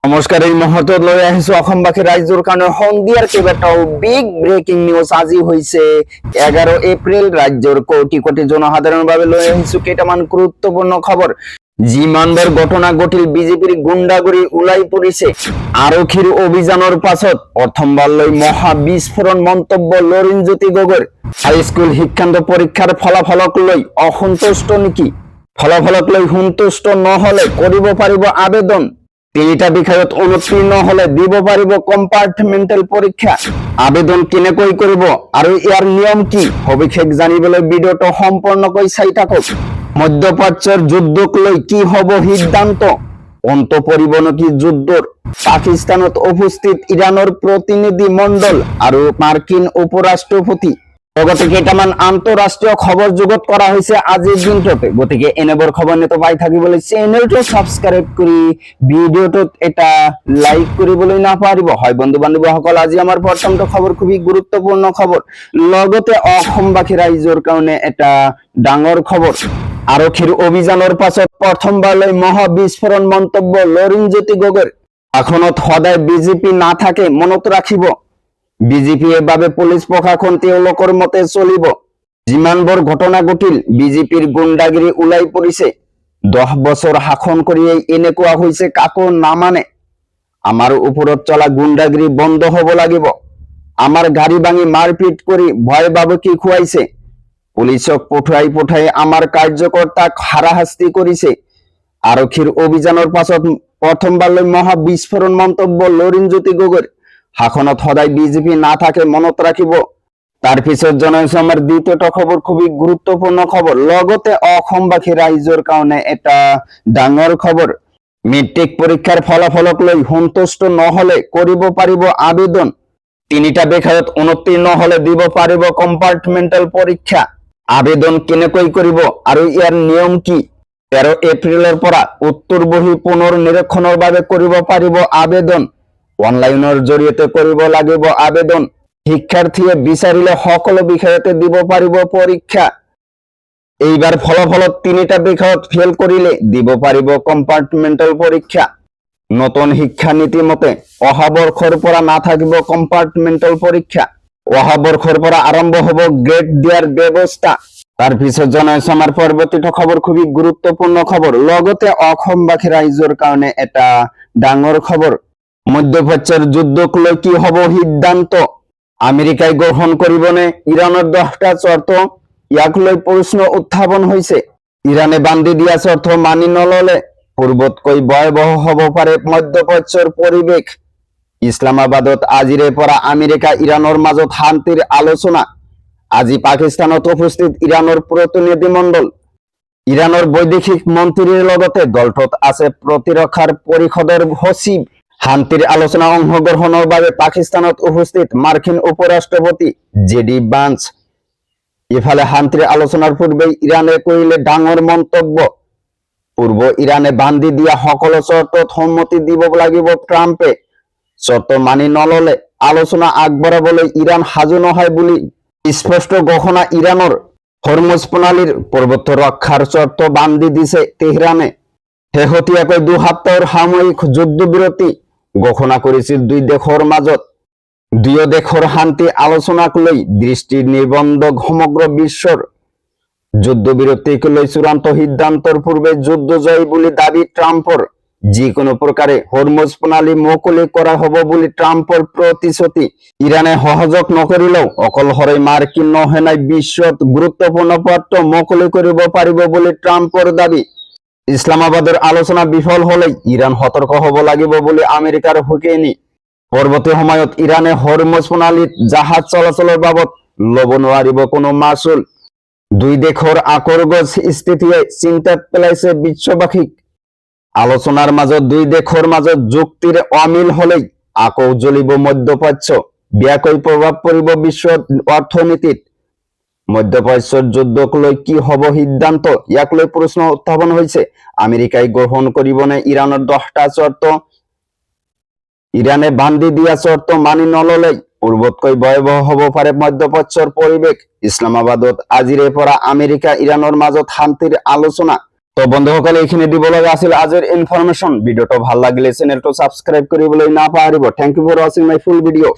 নমস্কাৰ, এই মুহূৰ্তত লৈ আহিছো অসমবাসী ৰাইজৰ কাৰণে সন্ধিয়াৰ কেইবাটাও বিগ ব্ৰেকিং নিউজ। আজি হৈছে 11 এপ্ৰিল। ৰাজ্যৰ কোটি কোটি জনসাধাৰণৰ বাবে লৈ আহিছো কেইটামান গুৰুত্বপূৰ্ণ খবৰ। যিমানবাৰ ঘটনা ঘটিল, বিজেপিৰ গুণ্ডাগৰি ওলাই পৰিছে। আৰক্ষীৰ অভিযানৰ পাছত প্ৰথমবাৰলৈ মহা বিস্ফোৰণ মন্তব্য লৰিণজ্যোতি গগৈৰ। হাইস্কুল শিক্ষান্ত পৰীক্ষাৰ ফলাফলক লৈ অসন্তুষ্ট নেকি? ফলাফলক লৈ সন্তুষ্ট নহলে কৰিব পাৰিব আবেদন। তিনিটা বিষয়ত অনুত্তীৰ্ণ হলে দিব পাৰিব কম্পাৰ্টমেণ্টেল পৰীক্ষা। আবেদন কেনেকৈ কৰিব আৰু ইয়াৰ নিয়ম কি, সবিশেষ জানিবলৈ ভিডিঅটো সম্পূৰ্ণকৈ চাই থাকক। মধ্যপ্ৰাচ্যৰ যুদ্ধক লৈ কি হব সিদ্ধান্ত? অন্ত পৰিব নেকি যুদ্ধৰ? পাকিস্তানত উপস্থিত ইৰাণৰ প্ৰতিনিধি মণ্ডল আৰু মাৰ্কিন উপৰাষ্ট্ৰপতি। লগতে কেইটামান আন্তঃৰাষ্ট্ৰীয় খবৰ যুগত কৰা হৈছে আজিৰ দিনটোতে। গতিকে এনেবোৰ খবৰ নিত পাই থাকিবলৈ চেনেলটো সাবস্ক্ৰাইব কৰি ভিডিঅটোত এটা লাইক কৰিবলৈ নাপাহৰিব। হয় বন্ধু বান্ধৱীসকল, আজি আমাৰ প্ৰথমটো খবৰ খুবই গুৰুত্বপূৰ্ণ খবৰ। লগতে অসমবাসী ৰাইজৰ কাৰণে এটা ডাঙৰ খবৰ। আৰক্ষীৰ অভিযানৰ পাছত প্ৰথমবাৰলৈ মহা বিস্ফোৰণ মন্তব্য লৰিণজ্যোতি গগৈৰ। আসনত সদায় বিজেপি নাথাকে, মনত ৰাখিব। বিজেপিৰ বাবে পুলিচ প্ৰশাসন তেওঁলোকৰ মতে চলিব। যিমানবোৰ ঘটনা ঘটিল, বিজেপিৰ গুণ্ডাগিৰি ওলাই পৰিছে। 10 বছৰ শাসন কৰিয়েই এনেকুৱা হৈছে, কাকো নামানে। আমাৰ ওপৰত চলা গুণ্ডাগিৰি বন্ধ হ'ব লাগিব। আমাৰ গাড়ী ভাঙি মাৰপিট কৰি ভয় ভাবুকি খুৱাইছে। পুলিচক পঠাই আমাৰ কাৰ্যকৰ্তাক হাৰাশাস্তি কৰিছে। আৰক্ষীৰ অভিযানৰ পাছত প্ৰথমবাৰলৈ মহা বিস্ফোৰণ মন্তব্য লৰিণজ্যোতি গগৈৰ। শাসনত সদায় বিজেপি নাথাকে, মনত ৰাখিব। তাৰ পিছত জনাইছো আমাৰ দ্বিতীয়টো খবৰ, খুবই গুৰুত্বপূৰ্ণ খবৰ। লগতে অসমবাসী ৰাইজৰ কাৰণে এটা ডাঙৰ খবৰ। মেট্ৰিক পৰীক্ষাৰ ফলাফলক লৈ সন্তুষ্ট নহলে কৰিব পাৰিব আবেদন। তিনিটা বিষয়ত অনুত্তীৰ্ণ হলে দিব পাৰিব কম্পাৰ্টমেণ্টেল পৰীক্ষা। আবেদন কেনেকৈ কৰিব আৰু ইয়াৰ নিয়ম কি? 13 এপ্ৰিলৰ পৰা উত্তৰ বহী পুনৰ নিৰীক্ষণৰ বাবে কৰিব পাৰিব আবেদন। অনলাইনৰ জৰিয়তে কৰিব লাগিব আবেদন। শিক্ষাৰ্থীয়ে বিচাৰিলে সকলো বিষয়তে দিব পাৰিব পৰীক্ষা। এইবাৰ ফলাফলত তিনিটা বিষয়ত ফেল কৰিলে দিব পাৰিব কম্পাৰ্টমেণ্টেল পৰীক্ষা। নতুন শিক্ষা নীতি মতে অহা বৰ্ষৰ পৰা নাথাকিব কম্পাৰ্টমেণ্টেল পৰীক্ষা। অহা বৰ্ষৰ পৰা আৰম্ভ হব গ্ৰেড দিয়াৰ ব্যৱস্থা। তাৰ পিছত জনাইছো আমাৰ পৰৱৰ্তীটো খবৰ, খুবই গুৰুত্বপূৰ্ণ খবৰ। লগতে অসমবাসী ৰাইজৰ কাৰণে এটা ডাঙৰ খবৰ। মধ্যপ্ৰাচ্যৰ যুদ্ধক লৈ কি হব সিদ্ধান্ত? আমেৰিকাই গ্ৰহণ কৰিবনে ইৰাণৰ 10টা চৰ্ত? ইয়াক লৈ প্ৰশ্ন উত্থাপন হৈছে। ইৰাণে বান্ধি দিয়া চৰ্ত মানি নললে পূৰ্বতকৈ ভয়াৱহ হব পাৰে মধ্যপ্ৰাচ্যৰ পৰিৱেশ। ইছলামাবাদত আজিৰে পৰা আমেৰিকা ইৰাণৰ মাজত শান্তিৰ আলোচনা। আজি পাকিস্তানত উপস্থিত ইৰাণৰ প্ৰতিনিধি মণ্ডল। ইৰাণৰ বৈদেশিক মন্ত্ৰীৰ লগতে দলটোত আছে প্ৰতিৰক্ষাৰ পৰিষদৰ সচিব। শান্তিৰ আলোচনা অংশগ্ৰহণৰ বাবে পাকিস্তানত উপস্থিত মাৰ্কিন উপৰাষ্ট্ৰপতি জেডি ভান্স। ইফালে শান্তিৰ আলোচনাৰ পূৰ্বে ইৰাণে কৰিলে ডাঙৰ মন্তব্য। পূৰ্ব ইৰাণে বান্ধি দিয়া সকলো চৰ্তত সন্মতি দিব লাগিব ট্ৰাম্পে। চৰ্ত মানি নললে আলোচনা আগবঢ়াবলৈ ইৰাণ সাজু নহয় বুলি স্পষ্ট ঘোষণা ইৰাণৰ। হৰমুজ প্ৰণালীৰ পৰ্বত ৰক্ষাৰ চৰ্ত বান্ধি দিছে তেহৰানে। শেহতীয়াকৈ 2 সপ্তাহৰ সাময়িক যুদ্ধবিৰতি ঘোষণা কৰিছিল দুই দেশৰ মাজত। দুয়ো দেশৰ শান্তি আলোচনাক লৈ দৃষ্টি নিবন্ধ সমগ্ৰ বিশ্বৰ। যুদ্ধবিৰতিক লৈ চূড়ান্ত সিদ্ধান্তৰ পূৰ্বে যুদ্ধ জয় বুলি দাবী ট্ৰাম্পৰ। যিকোনো প্ৰকাৰে হৰমুজ প্ৰণালী মুকলি কৰা হব বুলি ট্ৰাম্পৰ প্ৰতিশ্ৰুতি। ইৰাণে সহযোগ নকৰিলেও অকলশৰে মাৰ্কিন নৌসেনাই বিশ্বত গুৰুত্বপূৰ্ণ পথ মুকলি কৰিব পাৰিব বুলি ট্ৰাম্পৰ দাবী। ইছলামাবাদৰ আলোচনা বিফল হলে ইৰাণ সতৰ্ক হব লাগিব বুলি আমেৰিকাৰ হুঁচৰি। পৰৱৰ্তী সময়ত ইৰাণে হৰমুজ প্ৰণালীত জাহাজ চলাচলৰ বাবদ লব নোৱাৰিব কোনো মাচুল। দুই দেশৰ আকৰগজ স্থিতিয়ে চিন্তাত পেলাইছে বিশ্ববাসীক। আলোচনাৰ মাজত দুই দেশৰ মাজত যুক্তিৰ অমিল হলেই আকৌ জ্বলিব মধ্যপ্ৰাচ্য। বেয়াকৈ প্ৰভাৱ পৰিব বিশ্ব অৰ্থনীতিত। মধ্যপ্ৰাচ্যৰ যুদ্ধক লৈ কি হব সিদ্ধান্ত? ইয়াক লৈ প্ৰশ্ন উত্থাপন হৈছে। আমেৰিকাই গ্ৰহণ কৰিবনে ইৰাণৰ 10টা চৰ্ত? ইৰাণে বান্ধি দিয়া চৰ্ত মানি নললে পূৰ্বতকৈ ভয়াৱহ হব পাৰে মধ্যপ্ৰাচ্যৰ পৰিৱেশ। ইছলামাবাদত আজিৰে পৰা আমেৰিকা ইৰাণৰ মাজত শান্তিৰ আলোচনা। তো বন্ধুসকলে এইখিনি দিবলৈ আছিল আজিৰ ইনফৰমেশ্যন। ভিডিঅ'টো ভাল লাগিলে চেনেলটো সাবস্ক্ৰাইব কৰিবলৈ নাপাহৰিব। Thank you for watching my full ভিডিঅ'।